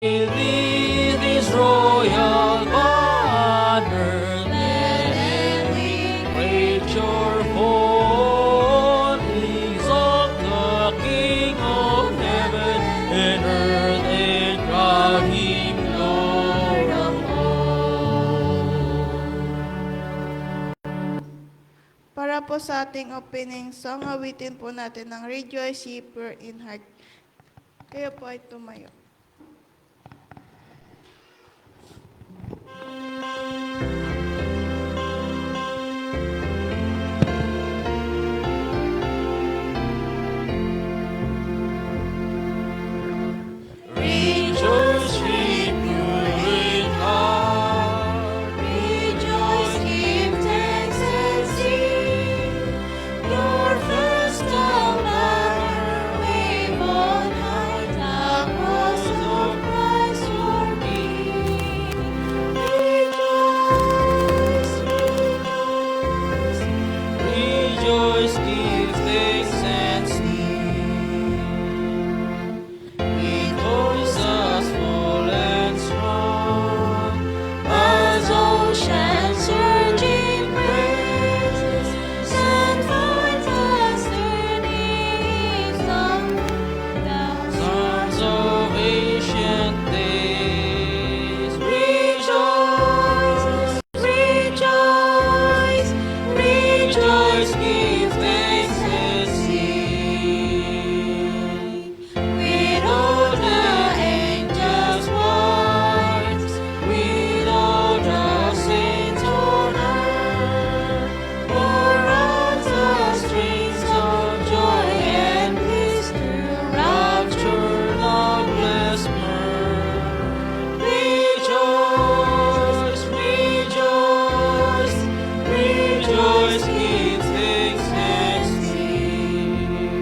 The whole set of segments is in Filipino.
Beneath His royal banner, let we praise your fall. Exalt the King of heaven and earth, and crown Him Lord of all. Para po sa ating opening song, awitin po natin ng Rejoice Ye Pure in Heart. Kayo po ay tumayo. Rejoice, ye pure in heart. Rejoice, give thanks and sing. Your first banner wave on high, the cross of Christ your King. Rejoice, rejoice. Rejoice, give thanks and sing. With voices full and strong, As ocean surging praise, send forth the sturdy song. sons of ancient days, Rejoice, rejoice, rejoice, give thanks and sing. With all the angels' voice, with all the saints on earth, pour out the strings of joy and bliss through rapture. loveless mirth. Rejoice, rejoice, rejoice, give thanks and sing.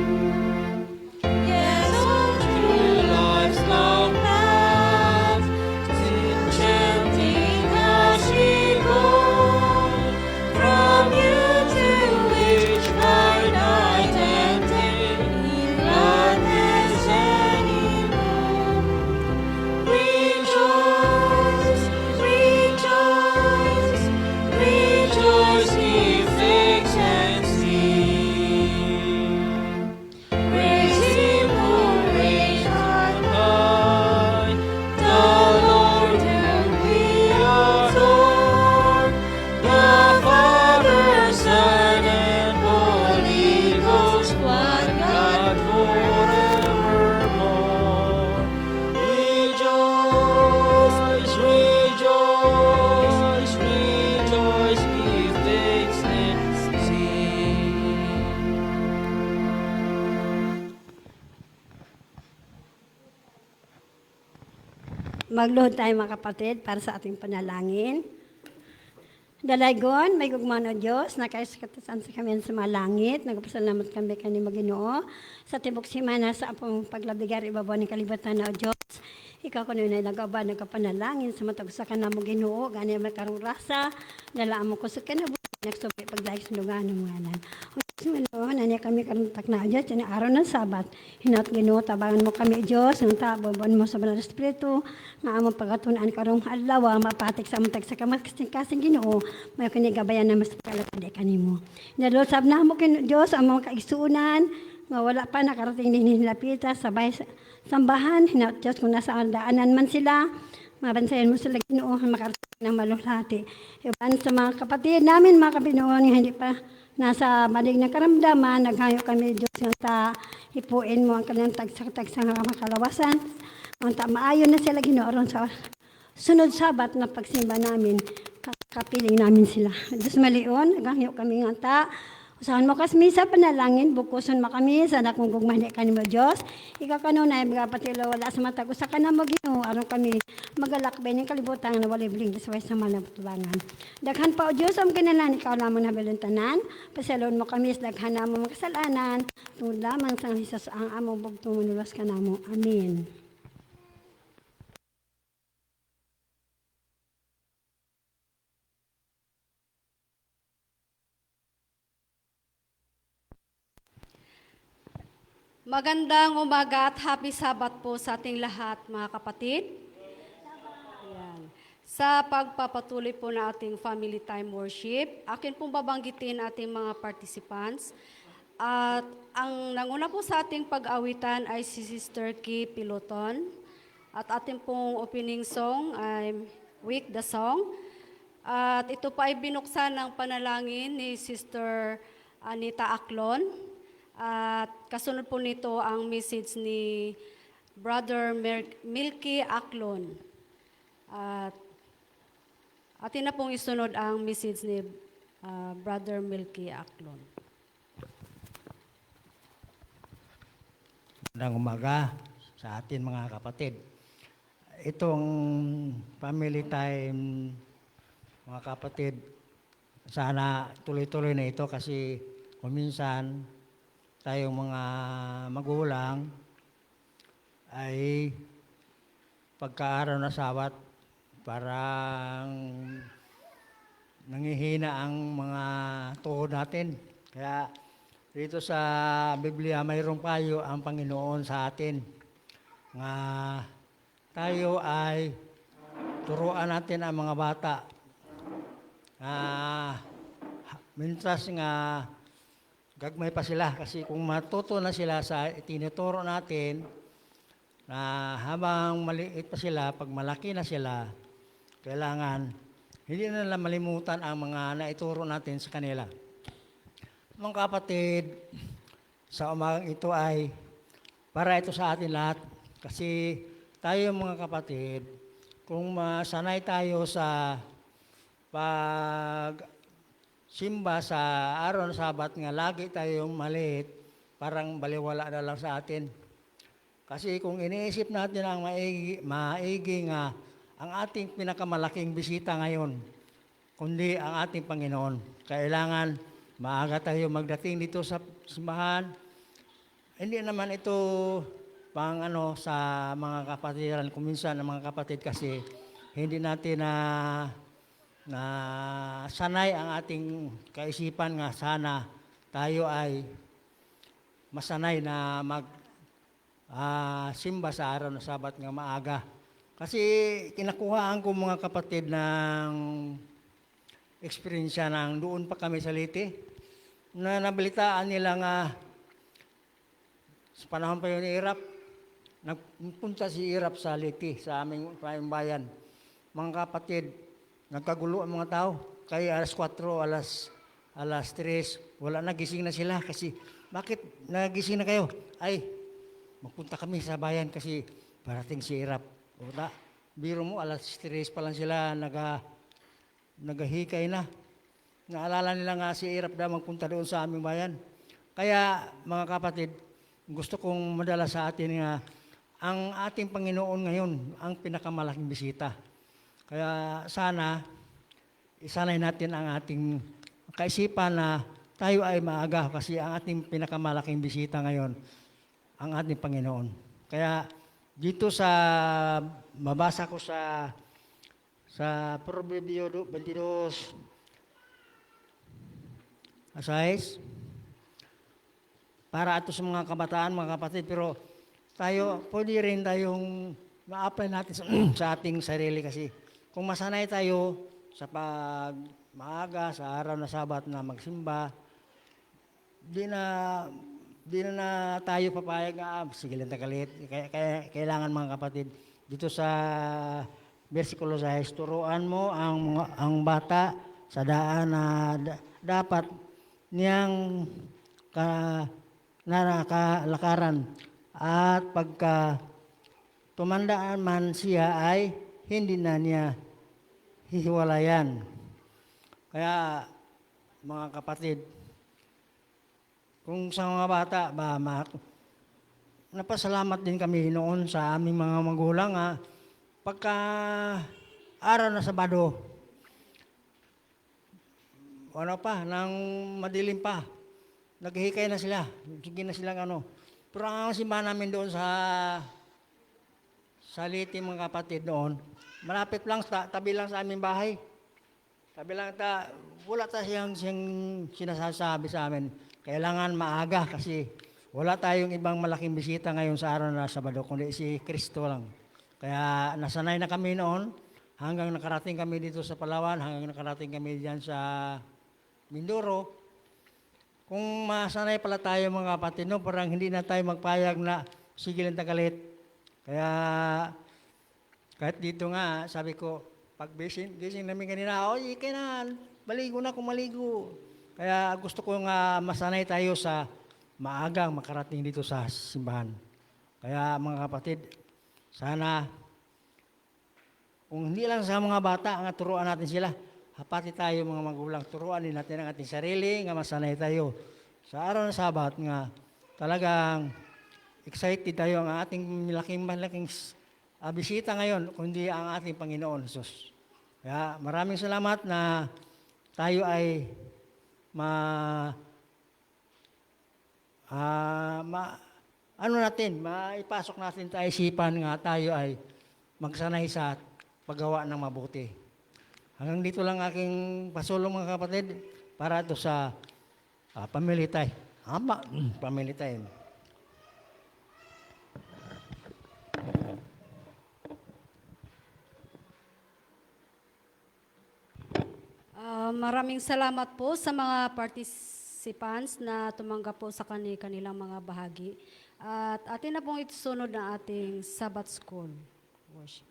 Yes, all through life's long path, enchanting as we go, from youth to age, by night and day, in gladness and in hope. Rejoice, rejoice, rejoice, give thanks and sing. Praise Him who reigns on high, the Lord whom we adore, the Father, Son, and Holy Ghost, one God forevermore. Rejoice, rejoice, rejoice, give thanks and sing. Magluhod tayo mga kapatid para sa ating panalangin. Dalaygon, may gugman o Diyos, nakaisakatasan sa kami sa mga langit, nagpasalamat kami kani Maginoo, sa tibok simana sa apong paglabigar ibabaw ng kalibatan na o Diyos. Ikaw kuno na nagaba nagkapanalangin sa matag sa kanamo Ginoo, gani may karong rasa, dalaan mo ko sa kanabuhi, nagsubi pagdahil sa lugar ng ngalan. O Diyos Ginoo, naniya kami karuntak na Diyos, yan ang araw ng Sabat. Hinat Ginoo, tabangan mo kami Diyos, ng taboban mo sa Banal Espiritu, nga among pagatunan karong adlaw, mapatik sa among sa kasing Ginoo, may kinigabayan na mas kalapad kanimo. Nalusab na mo kin Diyos ang mga kaigsuunan, nga wala pa nakarating din nilapita sabay sambahan, hinat Diyos kung nasa daanan man sila, mabansayan mo sila Ginoo, makarating ng malulati. Iban sa mga kapatid namin, mga kabinoon, nga hindi pa nasa malig na karamdaman, naghayo kami Diyos nga ta ipuin mo ang kanilang tagsa-tagsa nga makalawasan. Ang maayo na sila Ginoo sa sunod Sabat na pagsimba namin, kapiling namin sila. Diyos malion, naghayo kami nga ta. Usahan mo kas misa panalangin, bukuson mo kami sa dakong gugmahdi kanimo Diyos. Ikaw kanunay mga patilo wala sa matag usa ka na mo Ginoo aron kami magalakbay ning kalibutan nga walay bling disway sa malabtubangan. Daghan pa o Diyos ang kinahanglan ikaw lamang na beluntanan. Pasalon mo kami sa daghan namo mga kasalanan. Tungod lamang sa Jesus ang among bugtong manulas kanamo. Amen. Magandang umaga at happy Sabat po sa ating lahat, mga kapatid. Yan. Sa pagpapatuloy po na ating family time worship, akin pong babanggitin ating mga participants. At ang nanguna po sa ating pag-awitan ay si Sister Kay Piloton. At ating pong opening song ay Week the Song. At ito pa ay binuksan ng panalangin ni Sister Anita Aclon. At kasunod po nito ang message ni Brother Milky Aclon. At atin na pong isunod ang message ni Brother Milky Aclon. Magandang umaga sa atin mga kapatid. Itong family time, mga kapatid, sana tuloy-tuloy na ito kasi kung minsan tayong mga magulang ay pagkaaraw na sawat parang nangihina ang mga tuhod natin. Kaya dito sa Biblia, mayroong payo ang Panginoon sa atin. Nga tayo ay turuan natin ang mga bata. Mintas nga gagmay pa sila kasi kung matuto na sila sa itinuturo natin na habang maliit pa sila, pag malaki na sila, kailangan hindi na nila malimutan ang mga naituro natin sa kanila. Mga kapatid, sa umagang ito ay para ito sa atin lahat. Kasi tayo mga kapatid, kung masanay tayo sa pag-simba sa araw ng Sabat nga lagi tayong maliit, parang baliwala na lang sa atin. Kasi kung iniisip natin ang maigi nga ang ating pinakamalaking bisita ngayon, kundi ang ating Panginoon, kailangan maaga tayo magdating dito sa simbahan. Hindi naman ito pang sa mga kapatiran. Kung minsan ang mga kapatid kasi hindi natin na sanay ang ating kaisipan nga sana tayo ay masanay na simba sa araw ng Sabat nga maaga. Kasi kinakuhaan ko mga kapatid ng eksperyensya nang doon pa kami sa Leyte na nabalitaan nila nga sa panahon pa yun ni Irap, nagpunta si Irap sa Leyte, sa aming bayan. Mga kapatid, nagkagulo ang mga tao. Kaya alas 4, alas 3, wala na, gising na sila. Kasi, bakit nagising na kayo? Ay, magpunta kami sa bayan kasi parating si Irap. Wala, biro mo, alas 3 pa lang sila nagahikay na. Naalala nila nga si Irap na magpunta doon sa aming bayan. Kaya mga kapatid, gusto kong madala sa atin nga ang ating Panginoon ngayon ang pinakamalaking bisita. Kaya sana isanay natin ang ating kaisipan na tayo ay maaga kasi ang ating pinakamalaking bisita ngayon ang ating Panginoon. Kaya dito sa mabasa ko sa Proverbio 22 Asais, para ito sa mga kabataan, mga kapatid, pero tayo, pwede rin tayong ma-apply natin sa ating sarili kasi kung masanay tayo sa maaga, sa araw na Sabat na magsimba, di na tayo papayag nga, sige lang tagalit. Kaya kailangan mga kapatid, dito sa versikulo sa turuan mo ang bata sa daan na dapat niyang kalakaran at pagka tumandaan man siya ay hindi na niya hihiwalayan. Kaya mga kapatid, kung sa mga bata, napasalamat din kami noon sa aming mga magulang pagka araw na Sabado, nang madilim pa, naghihikay na sila, sige na silang Pero ang simbahan namin doon sa Leyte, mga kapatid noon, malapit lang, tabi lang sa aming bahay. Tabi lang, wala siyang sinasabi sa amin. Kailangan maaga kasi wala tayong ibang malaking bisita ngayon sa araw na Sabado, kundi si Kristo lang. Kaya nasanay na kami noon hanggang nakarating kami dito sa Palawan, hanggang nakarating kami diyan sa Mindoro. Kung masanay pala tayo mga kapatid, no, parang hindi na tayo magpayag na sigil ang tagalit. Kaya kahit dito nga, sabi ko, pag gising namin kanina, oy, kaya na, maligo na kung maligo. Kaya gusto ko nga masanay tayo sa maagang makarating dito sa simbahan. Kaya mga kapatid, sana kung hindi lang sa mga bata, nga turuan natin sila. Hapati tayo mga magulang, turuan din natin ang ating sarili, nga masanay tayo. Sa araw ng Sabat nga, talagang excited tayo ang ating malaking bisita ngayon, kundi ang ating Panginoon Jesus. Kaya maraming salamat na tayo ay maipasok natin sa isipan nga tayo ay magsanay sa paggawa ng mabuti. Hanggang dito lang aking pasulong mga kapatid para ito sa family time. Family time. Maraming salamat po sa mga participants na tumanggap po sa kanilang mga bahagi. At atin na pong itusunod na ating Sabbath School worship.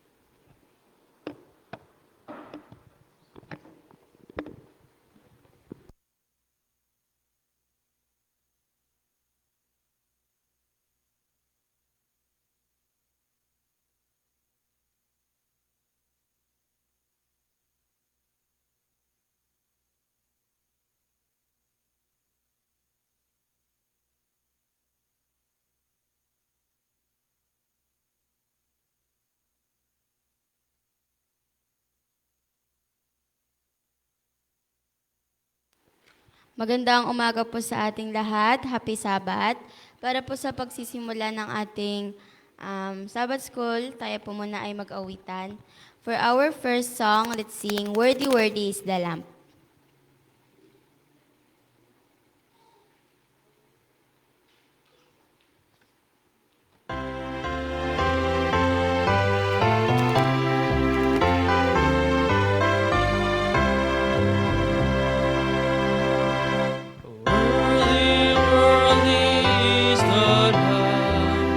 Magandang umaga po sa ating lahat. Happy Sabbath. Para po sa pagsisimula ng ating Sabbath School, tayo po muna ay mag-awitan. For our first song, let's sing, Worthy, Worthy is the Lamb. Worthy, worthy is the Lamb.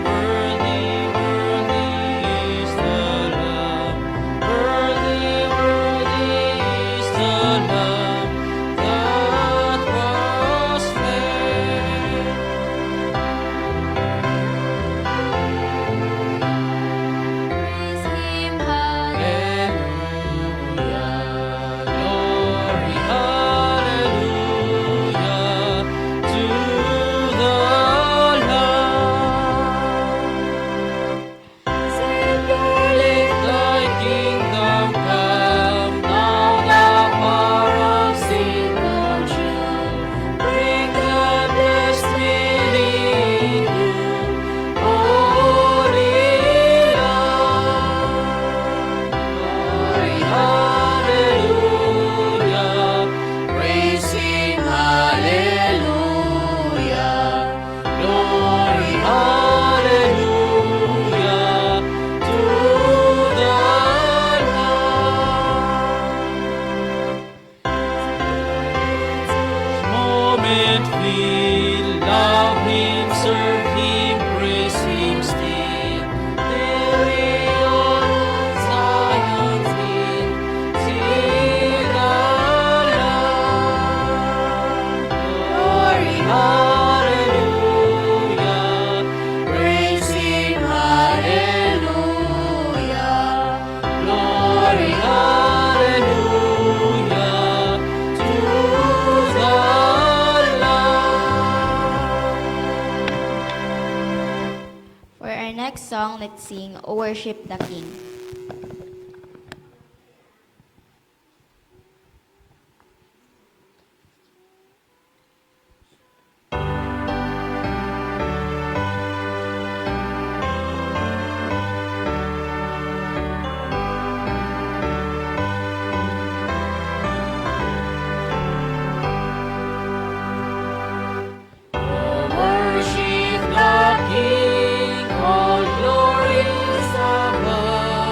Worthy, worthy is the Lamb. Worthy, worthy is the Lamb that was slain. Praise Him, Hallelujah. Glory, hallelujah to the Lamb. Savior, let thy kingdom come, now the power of sin consume. Bring the blessed believe you, Holy Lamb. Glory, hallelujah, praise Him, hallelujah. Glory, hallelujah to the Lamb. Moment feel, love Him, serve Him, praise Him still. There on Zion's hill, see the Lamb. Glory, hallelujah, praise Him, hallelujah. Glory, hallelujah to the Lamb. For our next song, let's sing, Worship the King. Worship the King, all glories above.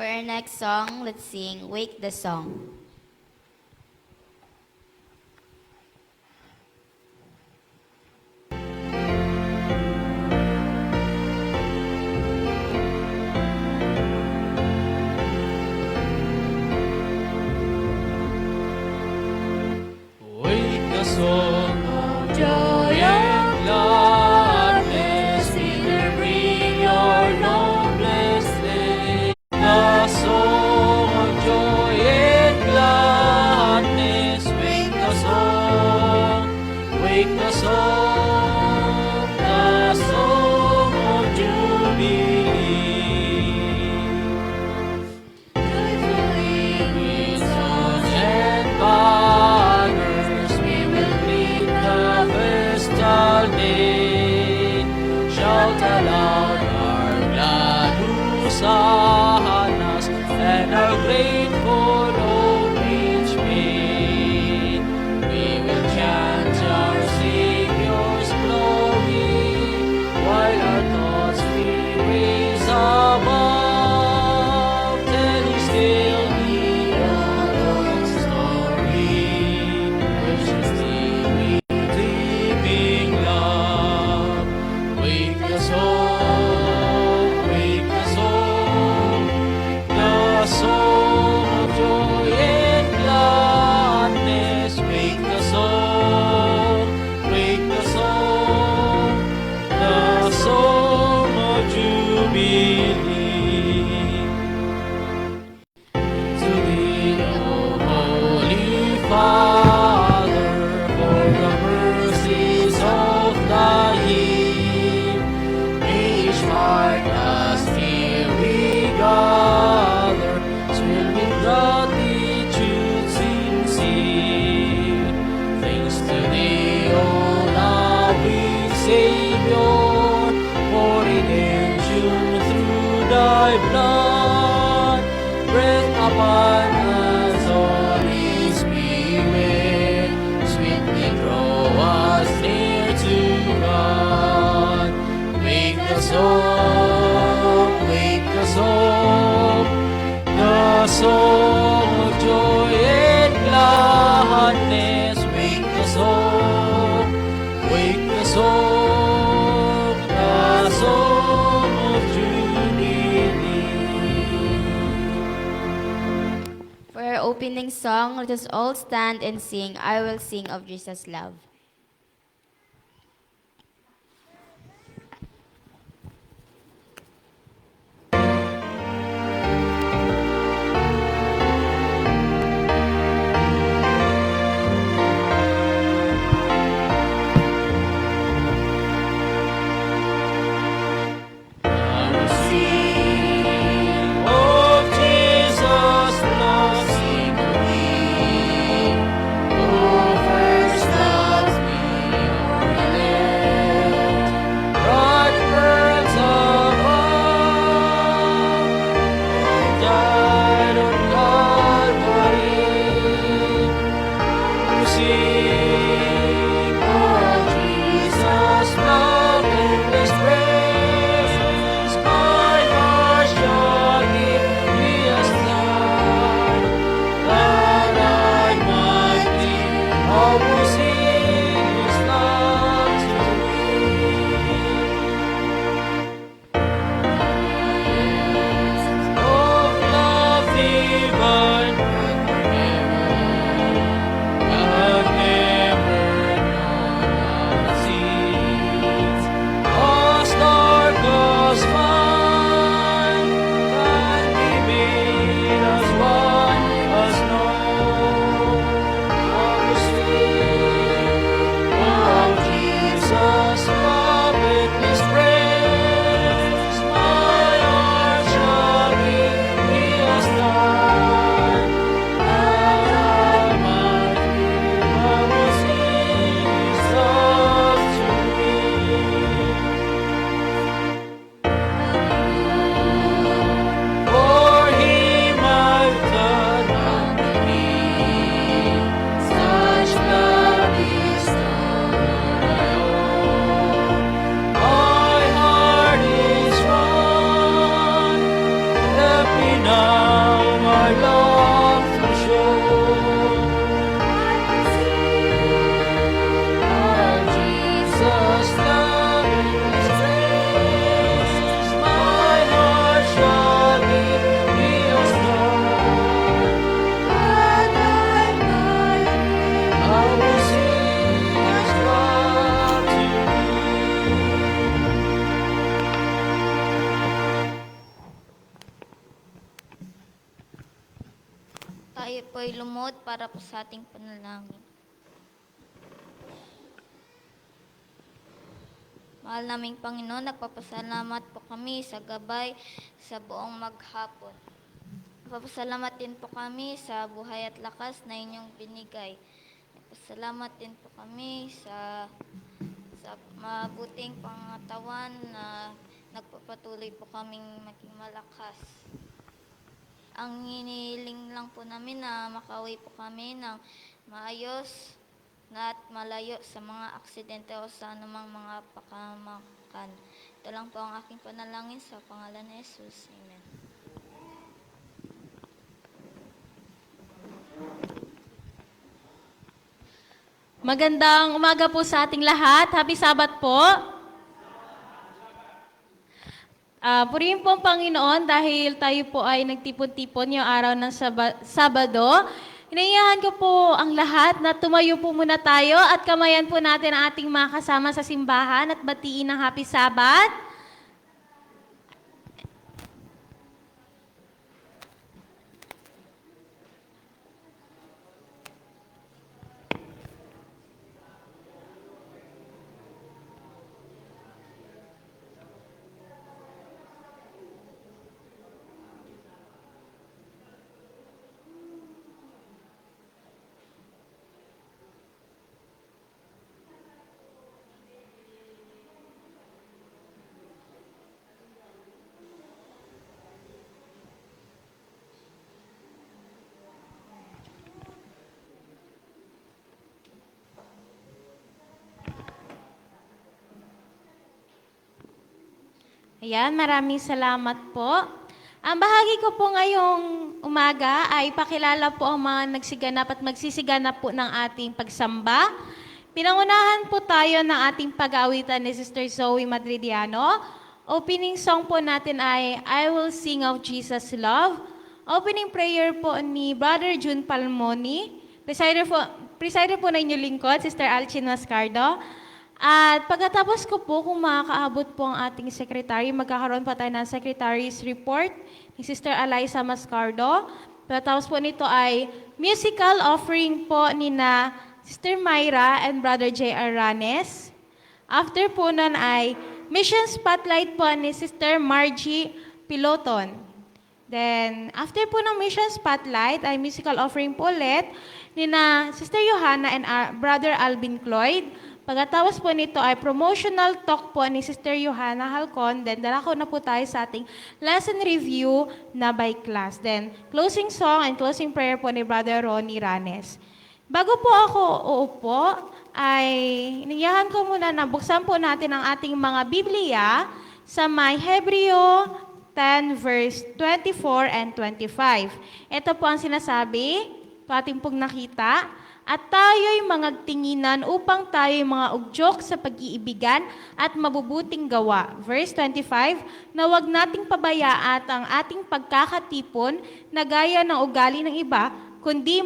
For our next song, let's sing Wake the Song. Wake the song of joy and gladness, Sinner, bring your noblest day. The song of joy and gladness, wake the song, the song of jubilee. Joyfully with songs and banners, we will greet the festal day. Shout aloud our glad hosannas and our grateful homage made. We will chant our Savior's glory while our thoughts we raise above, telling still the old story, graciously we keeping love. Wake the song, the song of joy and gladness. Wake the song, the song of jubilee. To thee, O Holy Father, for the mercies of thy Eve, may each heart as here we gather, swell with gratitude sincere. Thanks to thee, O loving Savior, for redemption through thy blood. Breath upon us, Holy Spirit, sweetly draw us near to God. Wake the song, the song of joy and gladness. Wake the song, the song of jubilee. For our opening song, let us all stand and sing I Will Sing of Jesus' Love. I will sing of Jesus' love, sing we. Oh, first love tayo po ay lumod para po sa ating panalangin. Mahal naming Panginoon, nagpapasalamat po kami sa gabay sa buong maghapon. Nagpapasalamat din po kami sa buhay at lakas na inyong binigay. Nagpapasalamat din po kami sa mabuting pangatawan na nagpapatuloy po kaming maging malakas. Ang hinihiling lang po namin na makauwi po kami ng maayos na at malayo sa mga aksidente o sa anumang mga pakamakan. Ito lang po ang aking panalangin sa pangalan ni Jesus. Amen. Magandang umaga po sa ating lahat. Happy Sabat po. Purihin po ang Panginoon dahil tayo po ay nagtipon-tipon yung araw ng Sabado. Inayahan ko po ang lahat na tumayo po muna tayo at kamayan po natin ang ating mga kasama sa simbahan at batiin ng Happy Sabat. Ayan, maraming salamat po. Ang bahagi ko po ngayong umaga ay pakilala po ang mga nagsiganap at magsisiganap po ng ating pagsamba. Pinangunahan po tayo ng ating pag-aawitan ni Sister Zoe Madridiano. Opening song po natin ay I Will Sing of Jesus' Love. Opening prayer po ni Brother June Palmoni. Presider po na inyong lingkod, Sister Alchin Mascardo. At pagkatapos ko po, kung makakaabot po ang ating secretary, magkakaroon pa tayo ng secretary's report ni Sister Eliza Mascardo. Pagkatapos po nito ay musical offering po ni na Sister Myra and Brother J.R. Ranes. After po nun ay mission spotlight po ni Sister Margie Piloton. Then, after po ng mission spotlight ay musical offering po ulit ni na Sister Johanna and Brother Alvin Cloyd. Pagkatapos po nito ay promotional talk po ni Sister Johanna Halcon. Then, darako na po tayo sa ating lesson review na by class. Then, closing song and closing prayer po ni Brother Ronnie Ranes. Bago po ako uupo, ay iniyahan ko muna na buksan po natin ang ating mga Biblia sa may Hebreo 10 verse 24 and 25. Ito po ang sinasabi, ating pong nakita, at tayo'y magtinginan upang tayo'y mga ugyok sa pag-iibigan at mabubuting gawa. Verse 25, na huwag nating pabayaan ang ating pagkakatipon na gaya ng ugali ng iba, kundi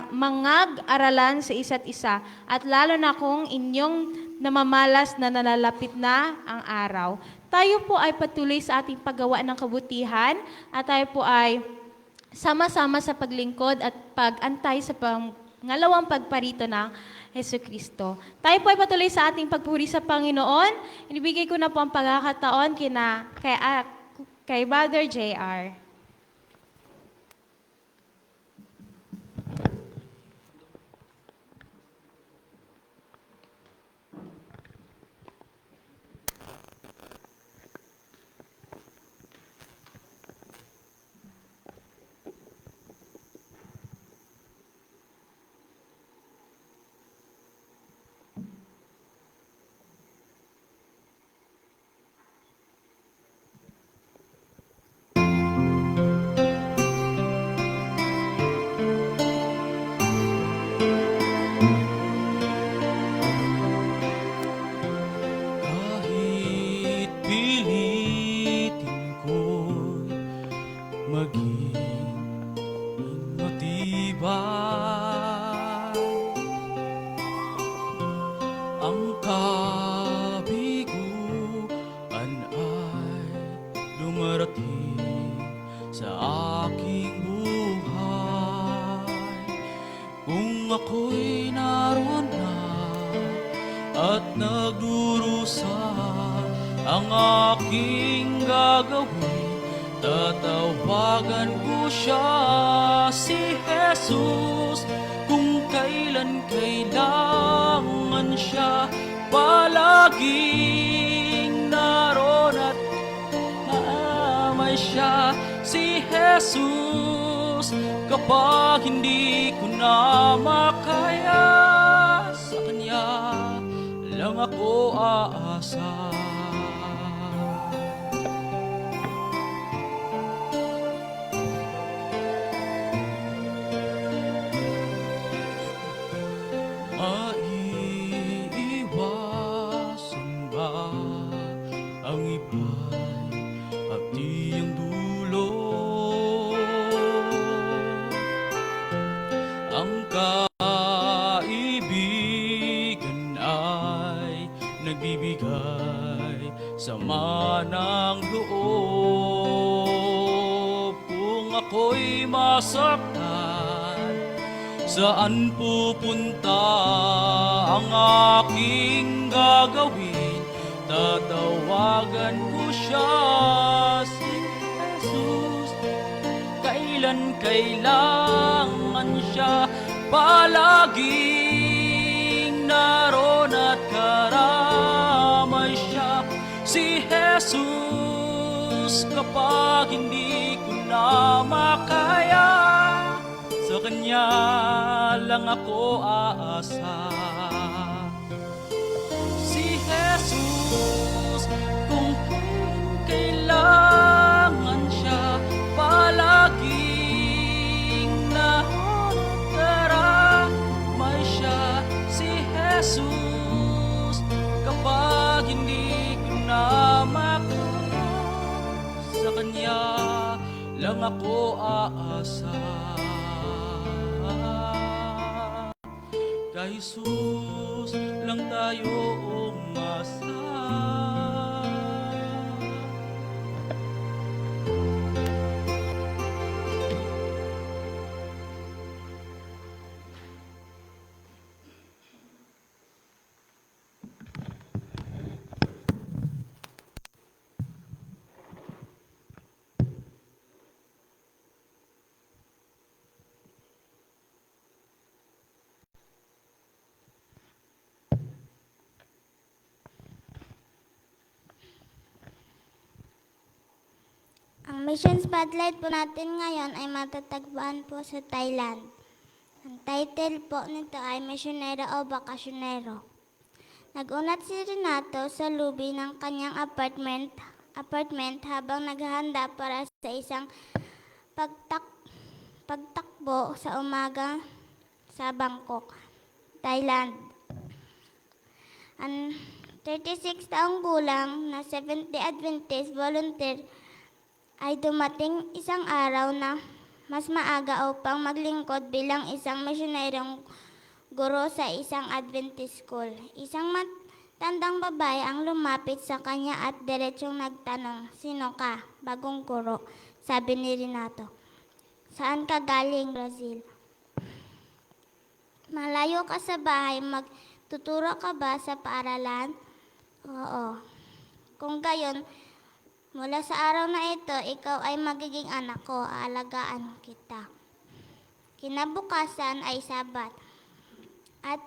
mangag-aralan sa isa't isa, at lalo na kung inyong namamalas na nalalapit na ang araw. Tayo po ay patuloy sa ating paggawa ng kabutihan at tayo po ay sama-sama sa paglingkod at pag-antay sa ngalawang pagparito ng Jesucristo. Tayo po ay patuloy sa ating pagpuri sa Panginoon. Inibigay ko na po ang pagkakataon kay Brother J.R. aking gagawin, tatawagan ko siya, si Jesus. Kung kailan kailangan siya, palaging naroon at naamay siya, si Jesus. Kapag hindi ko na makaya, sa Kanya lang ako aasa. Maiiwasan ba ang iba'y hati ang dulo? Ang kaibigan ay nagbibigay sama ng loob. Kung ako'y masaktan, saan pupunta ang aking gagawin? Tatawagan ko siya, si Jesus. Kailan kailangan siya, palaging naroon at karamay siya, si Jesus. Kapag hindi ko na makaya, sa Kanya lang ako aasa. Si Jesus, kung kailangan siya, palaging nakaramay siya, si Jesus. Kapag hindi ko na makaya, sa Kanya lang ako aasa. Kay Jesus lang tayo umasa. Ang mission spotlight po natin ngayon ay matatagpuan po sa Thailand. Ang title po nito ay Misyonero o Bakasyonero. Nagunat si Renato sa lobby ng kanyang apartment habang naghahanda para sa isang pagtakbo sa umaga sa Bangkok, Thailand. Ang 36 taong gulang na Seventh-day Adventist volunteer ay dumating isang araw na mas maaga upang maglingkod bilang isang misyonerong guro sa isang Adventist school. Isang matandang babae ang lumapit sa kanya at diretsong nagtanong, "Sino ka, bagong guro?" Sabi ni Renato. "Saan ka galing, Brazil?" "Malayo ka sa bahay, magtuturo ka ba sa paaralan?" "Oo." "Kung gayon, mula sa araw na ito, ikaw ay magiging anak ko, aalagaan kita." Kinabukasan ay Sabat at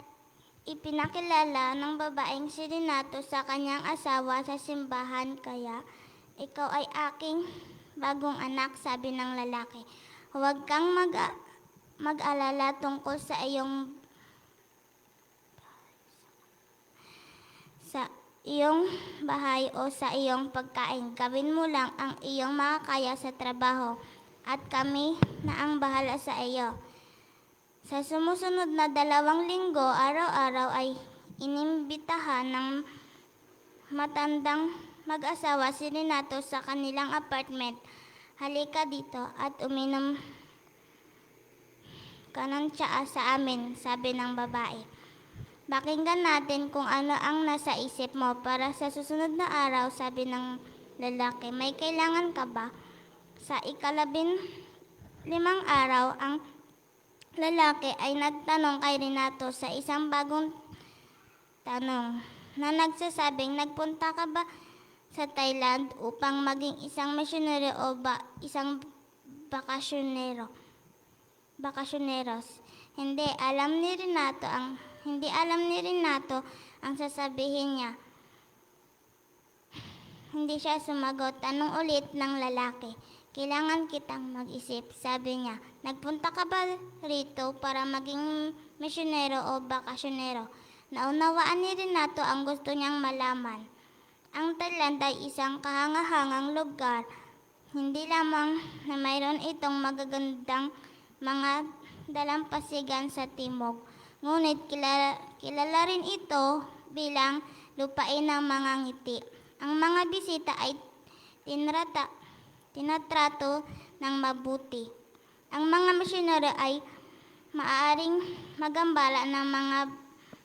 ipinakilala ng babaeng si Renato sa kanyang asawa sa simbahan, kaya, "Ikaw ay aking bagong anak," sabi ng lalaki. "Huwag kang mag-alala tungkol sa iyong bahay o sa iyong pagkain. Gawin mo lang ang iyong makakaya sa trabaho at kami na ang bahala sa iyo." Sa sumusunod na 2 linggo, araw-araw ay inimbitahan ng matandang mag-asawa si Renato sa kanilang apartment. "Halika dito at uminom ka ng tsaa sa amin," sabi ng babae. "Pakinggan natin kung ano ang nasa isip mo para sa susunod na araw," sabi ng lalaki. "May kailangan ka ba?" Sa 15 araw, ang lalaki ay nagtanong kay Renato sa isang bagong tanong na nagsasabing, "Nagpunta ka ba sa Thailand upang maging isang misyonero o isang bakasyonero. Bakasyoneros. Hindi alam ni Renato ang sasabihin niya. Hindi siya sumagot. Tanong ulit ng lalaki. Kailangan kitang mag-isip, sabi niya. Nagpunta ka ba rito para maging misyonero o bakasyonero? Naunawaan ni Renato ang gusto niyang malaman. Ang Thailand ay isang kahangahangang lugar. Hindi lamang na mayroon itong magagandang mga dalampasigan sa timog, ngunit kilala rin ito bilang lupain ng mga ngiti. Ang mga bisita ay tinatrato ng mabuti. Ang mga misyonero ay maaaring magambala ng mga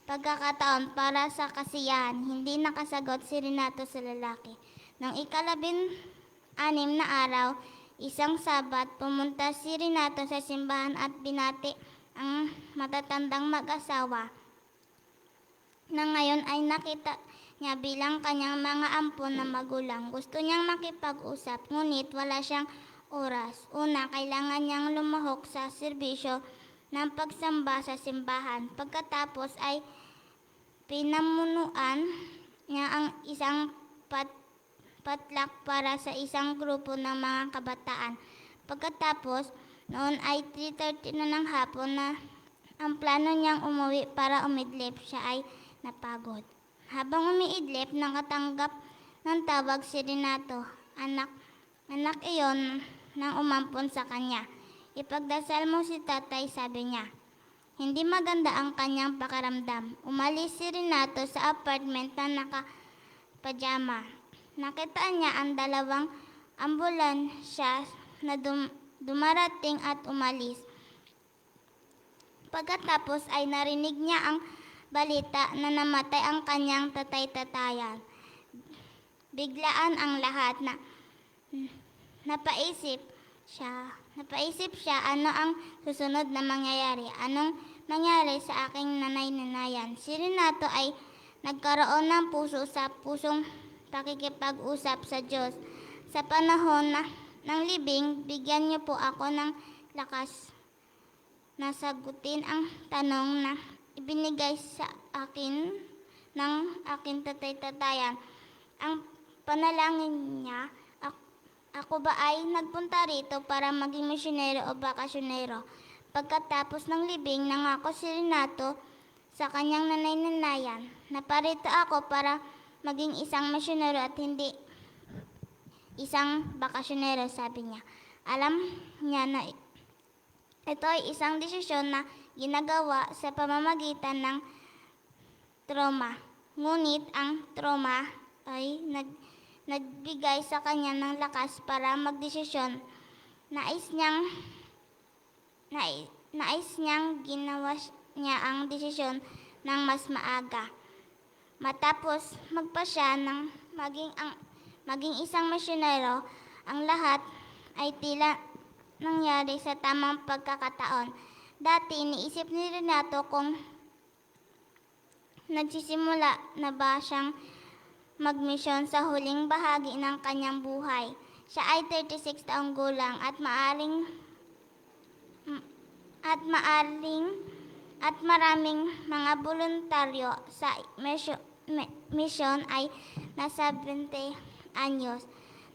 pagkakataon para sa kasiyahan. Hindi nakasagot si Renato sa lalaki. Nang ika-16 na araw, isang Sabat, pumunta si Renato sa simbahan at binati ang matatandang mag-asawa na ngayon ay nakita niya bilang kanyang mga ampon na magulang. Gusto niyang makipag-usap, ngunit wala siyang oras. Una, kailangan niyang lumahok sa serbisyo ng pagsamba sa simbahan. Pagkatapos ay pinamunuan niya ang isang patlak para sa isang grupo ng mga kabataan. Pagkatapos, noon ay 3:30 na ng hapon na ang plano niyang umuwi para umidlip, siya ay napagod. Habang umiidlip, nakatanggap ng tawag si Renato. Anak iyon nang umampon sa kanya. Ipagdasal mo si tatay, sabi niya. Hindi maganda ang kanyang pakiramdam. Umalis si Renato sa apartment na naka-pajama. Nakita niya ang dalawang ambulansya na dumarating at umalis. Pagkatapos ay narinig niya ang balita na namatay ang kanyang tatay-tatayan. Biglaan ang lahat na napaisip siya ano ang susunod na mangyayari. Anong nangyari sa aking nanay-nanayan? Si Renato ay nagkaroon ng pusong pakikipag-usap sa Diyos. Sa panahon ng libing, bigyan niyo po ako ng lakas na sagutin ang tanong na ibinigay sa akin ng aking tatay-tatayan. Ang panalangin niya, ako ba ay nagpunta rito para maging misyonero o bakasyonero? Pagkatapos ng libing, nangako si Renato sa kanyang nanay-nanayan na parito ako para maging isang misyonero at hindi isang bakasyonero, sabi niya. Alam niya na ito ay isang desisyon na ginagawa sa pamamagitan ng trauma. Ngunit ang trauma ay nagbigay sa kanya ng lakas para magdesisyon. Nais niyang ginawa niya ang desisyon ng mas maaga. Matapos magpasya ng maging isang misyonero, ang lahat ay tila nangyari sa tamang pagkakataon. Dati iniisip ni Renato kung nagsisimula na ba siyang magmisyon sa huling bahagi ng kanyang buhay. Siya ay 36 taong gulang at maraming mga voluntaryo sa misyon ay nasa 20 anyos.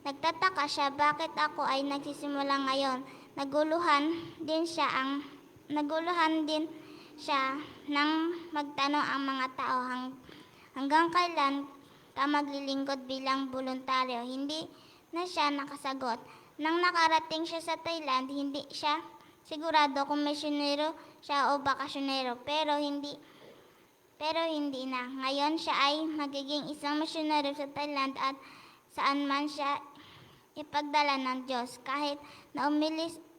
Nagtataka siya bakit ako ay nagsisimula ngayon. Naguluhan din siya nang magtanong ang mga tao hanggang kailan ka maglilingkod bilang voluntaryo. Hindi na siya nakasagot. Nang nakarating siya sa Thailand, hindi siya sigurado kung misyonero siya o bakasyonero, pero hindi na. Ngayon siya ay magiging isang misyonero sa Thailand at saan man siya ipagdala ng Diyos. Kahit na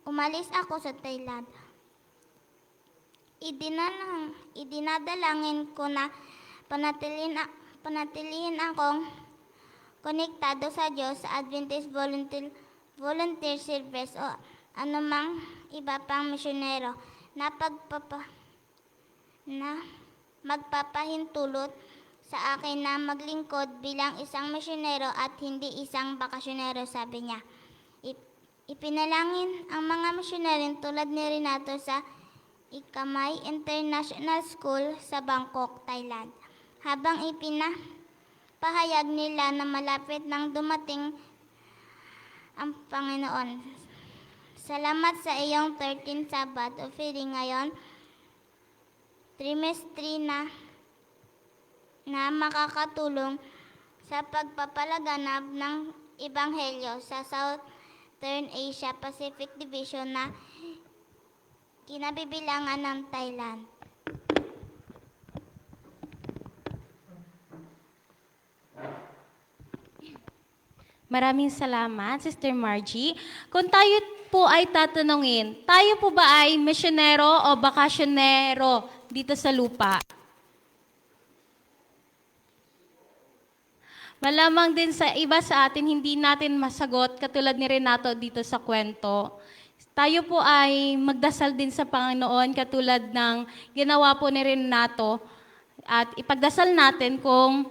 umalis ako sa Thailand, idinadalangin ko na panatilihin akong konektado sa Diyos sa Adventist Volunteer Service o anumang iba pang misyonero na magpapahintulot sa akin na maglingkod bilang isang misyonero at hindi isang bakasyonero, sabi niya. Ipinalangin ang mga misyonarin tulad ni Renato sa Ikamay International School sa Bangkok, Thailand. Habang ipinapahayag nila na malapit nang dumating ang Panginoon. Salamat sa iyong 13th Sabbath offering ngayon, trimestry na makakatulong sa pagpapalaganap ng Ebanghelyo sa Southern Asia Pacific Division na kinabibilangan ng Thailand. Maraming salamat, Sister Margie. Kung tayo po ay tatanungin, tayo po ba ay misyonero o bakasyonero dito sa lupa? Malamang din sa iba sa atin, hindi natin masagot katulad ni Renato dito sa kwento. Tayo po ay magdasal din sa Panginoon katulad ng ginawa po ni Renato at ipagdasal natin kung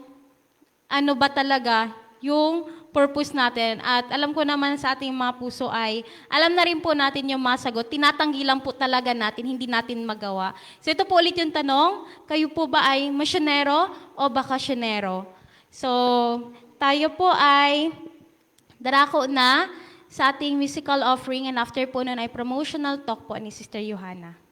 ano ba talaga yung purpose natin. At alam ko naman sa ating mga puso ay, alam na rin po natin yung masagot. Tinatanggi lang po talaga natin, hindi natin magawa. So ito po ulit yung tanong, kayo po ba ay misyonero o bakasyonero? So tayo po ay darako na sa ating musical offering and after po nun ay promotional talk po ni Sister Johanna.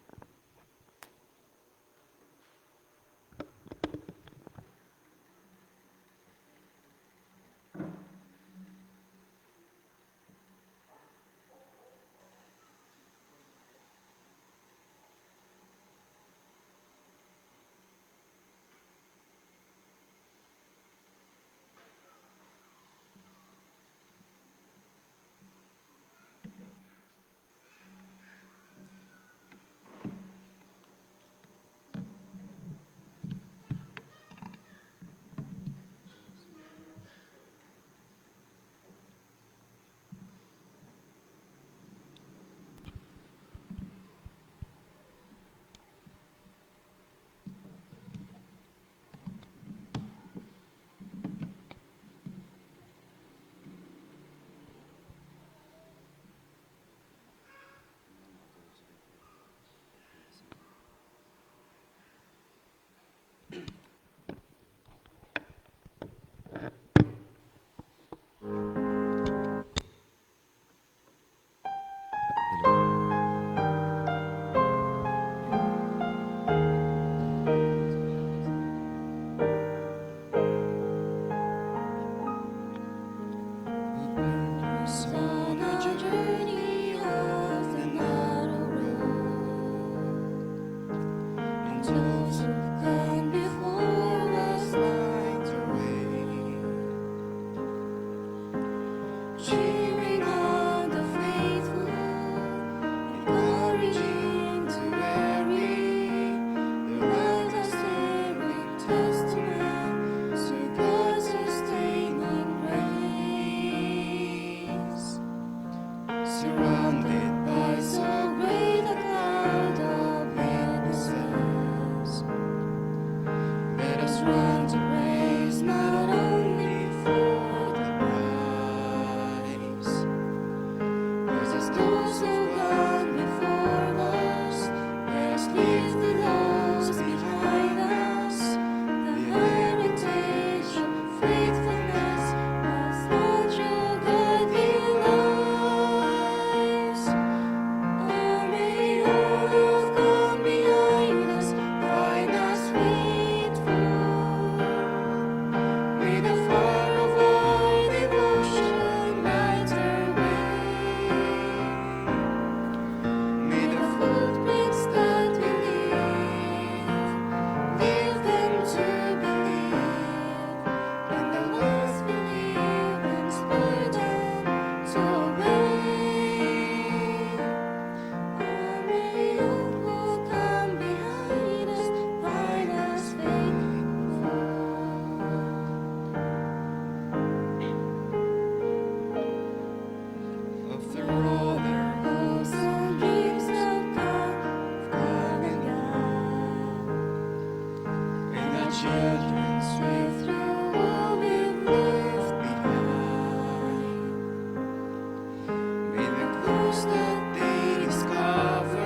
truths that they discover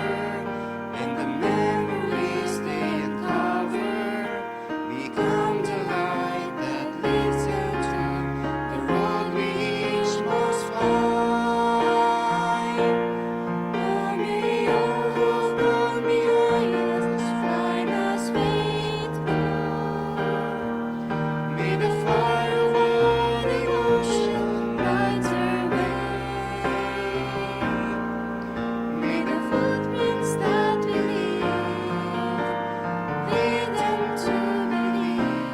and the memories they uncover become the light that leads them to the road we each must find. Oh, may all who've gone behind us find us faithful. May the fire of our devotion light our way. May the footprints that we leave lead them to believe,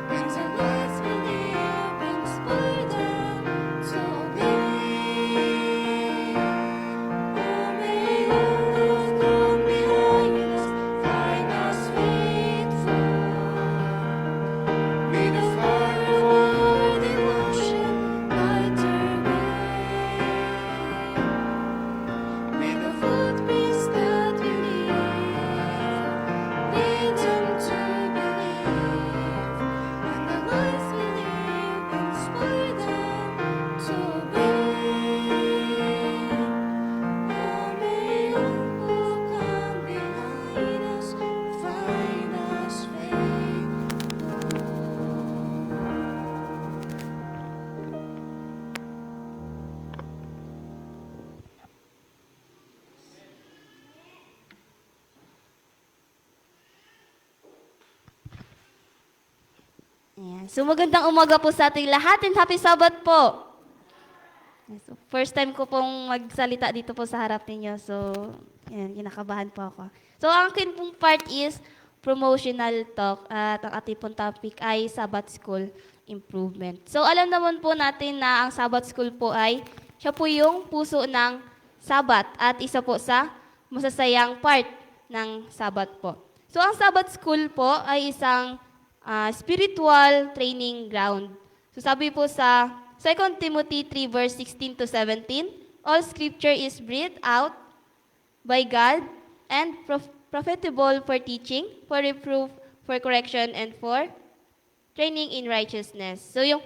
and the lights we live inspire them to obey. Oh, may all who've gone behind us find us faithful. May the fire of our devotion light our way. May the footprints that we leave lead them to believe, and the lights we live inspire them to obey. Oh, may all who've come behind us find us faithful. Ayan. So magandang umaga po sa ating lahat and happy Sabbath po. So, first time ko pong magsalita dito po sa harap ninyo. So, ayan, kinakabahan po ako. So, ang akin pong part is promotional talk at ang ating pong topic ay Sabbath School Improvement. So, alam naman po natin na ang Sabbath School po ay siya po yung puso ng Sabbath at isa po sa masasayang part ng Sabbath po. So, ang Sabbath School po ay isang spiritual training ground. So, sabi po sa 2 Timothy 3 verse 16 to 17, all scripture is breathed out by God and profitable for teaching, for reproof, for correction, and for training in righteousness. So yung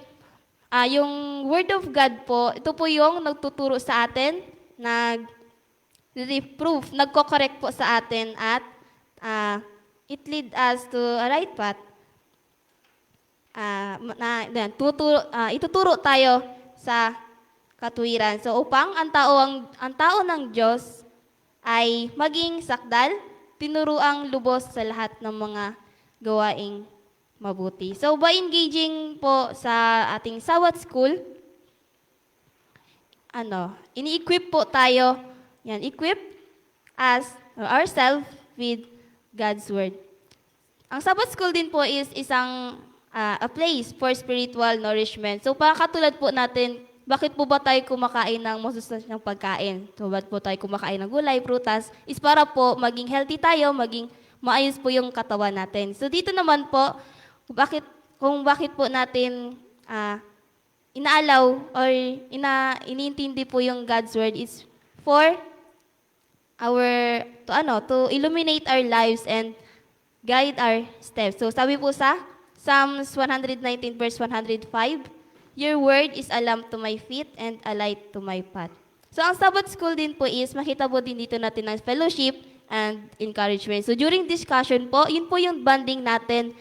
Word of God po, ito po yung nagtuturo sa atin, nag-reproof, nagko-correct po sa atin at it lead us to a right path. Ituturo tayo sa katuwiran. So upang ang tao ng Diyos ay maging sakdal, tinuruang lubos sa lahat ng mga gawaing mabuti. So by engaging po sa ating Sabbath School, ini-equip po tayo, equip ourselves with God's Word. Ang Sabbath School din po is isang a place for spiritual nourishment. So, katulad po natin, bakit po ba tayo kumakain ng masustansyang pagkain? So, bakit po tayo kumakain ng gulay, prutas? Is para po maging healthy tayo, maging maayos po yung katawan natin. So, dito naman po, bakit po natin inaalaw or iniintindi po yung God's Word is for to illuminate our lives and guide our steps. So, sabi po sa Psalms 119 verse 105, your word is a lamp to my feet and a light to my path. So ang Sabbath School din po is, makita po din dito natin ng fellowship and encouragement. So during discussion po, yun po yung bonding natin,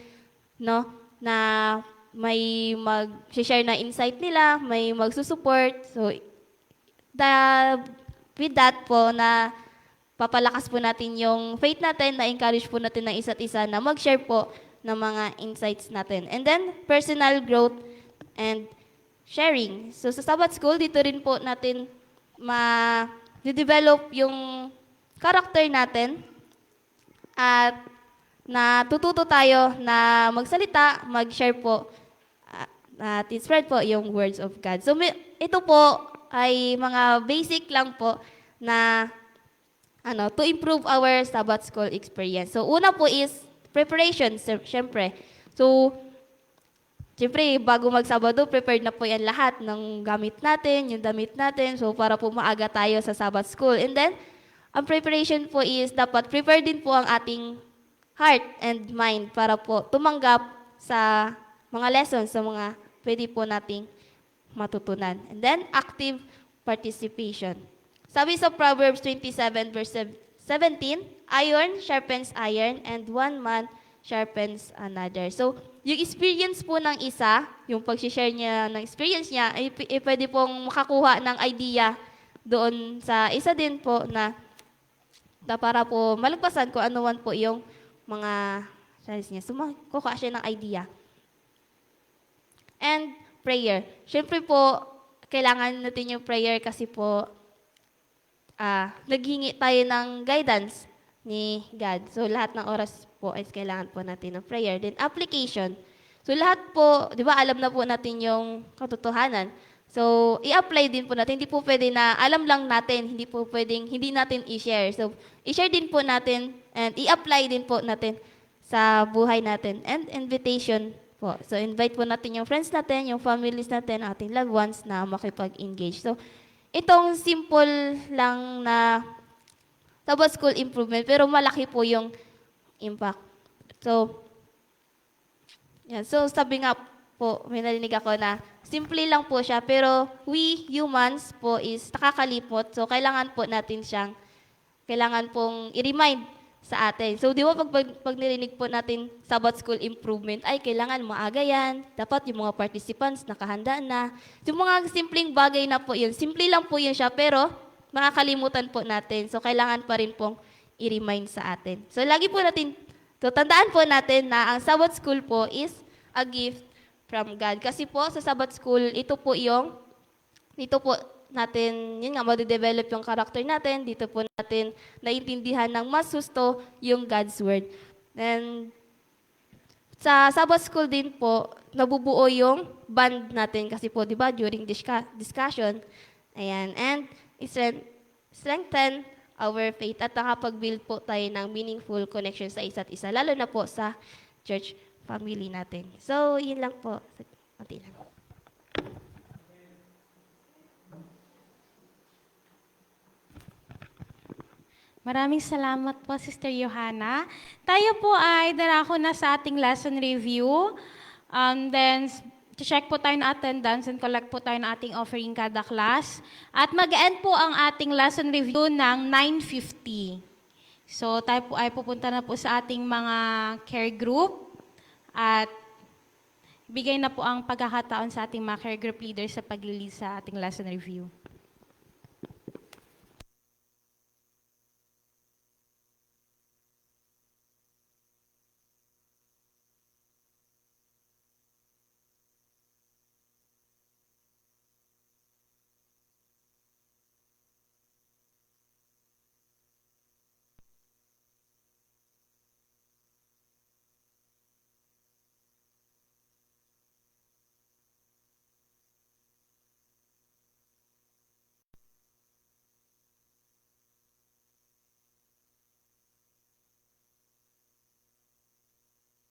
no, na may mag-share na insight nila, may magsusupport. So with that po na papalakas po natin yung faith natin, na-encourage po natin ng isa't isa na mag-share po ng mga insights natin. And then, personal growth and sharing. So, sa Sabbath School, dito rin po natin ma-develop yung character natin at natututo tayo na magsalita, mag-share po, at spread po yung words of God. So, ito po ay mga basic lang po na to improve our Sabbath School experience. So, una po is preparation, syempre. So, syempre, bago mag-Sabado, prepared na po yan lahat ng gamit natin, yung damit natin. So, para po maaga tayo sa Sabbath School. And then, ang preparation po is dapat prepare din po ang ating heart and mind para po tumanggap sa mga lessons, sa mga pwede po nating matutunan. And then, active participation. Sabi sa Proverbs 27 verse 17, iron sharpens iron and one man sharpens another. So, yung experience po ng isa, yung pag-share niya ng experience niya, ay pwede pong makakuha ng idea doon sa isa din po na para po malagpasan kung ano man po yung mga says niya. So, makukuha siya ng idea. And prayer. Siyempre po, kailangan natin yung prayer kasi po naghingi tayo ng guidance ni God. So, lahat ng oras po ay kailangan po natin ng prayer. Then, application. So, lahat po, di ba, alam na po natin yung katotohanan. So, i-apply din po natin. Hindi po pwede na alam lang natin. Hindi po pwedeng hindi natin i-share. So, i-share din po natin and i-apply din po natin sa buhay natin. And invitation po. So, invite po natin yung friends natin, yung families natin, ating loved ones na makipag-engage. So, itong simple lang na Sabbath School improvement, pero malaki po yung impact. So, yan. So, sabi nga po, may narinig ako na simple lang po siya, pero we humans po is nakakalimot. So, kailangan po natin kailangan pong i-remind sa atin. So, di ba pag nirinig po natin Sabbath School improvement, ay kailangan maaga yan. Dapat yung mga participants nakahanda na. Yung mga simpleng bagay na po yun. Simple lang po yun siya, pero makakalimutan po natin. So, kailangan pa rin pong i-remind sa atin. So, lagi po natin, tandaan po natin na ang Sabbath School po is a gift from God. Kasi po, sa Sabbath School, ito po natin, yun nga, ma-develop yung character natin. Dito po natin naintindihan ng mas gusto yung God's Word. And sa Sabbath School din po, nabubuo yung band natin. Kasi po, di ba, during discussion, ayan, and strengthen our faith at nakapag-build po tayo ng meaningful connection sa isa't isa, lalo na po sa church family natin. So, yun lang po. Kunti lang. Maraming salamat po, Sister Johanna. Tayo po ay darako na sa ating lesson review. Then, check po tayo ng attendance and collect po tayo ng ating offering kada class. At mag-end po ang ating lesson review ng 9:50. So, tayo po ay pupunta na po sa ating mga care group at bigay na po ang pagkakataon sa ating mga care group leaders sa pag-lead sa ating lesson review.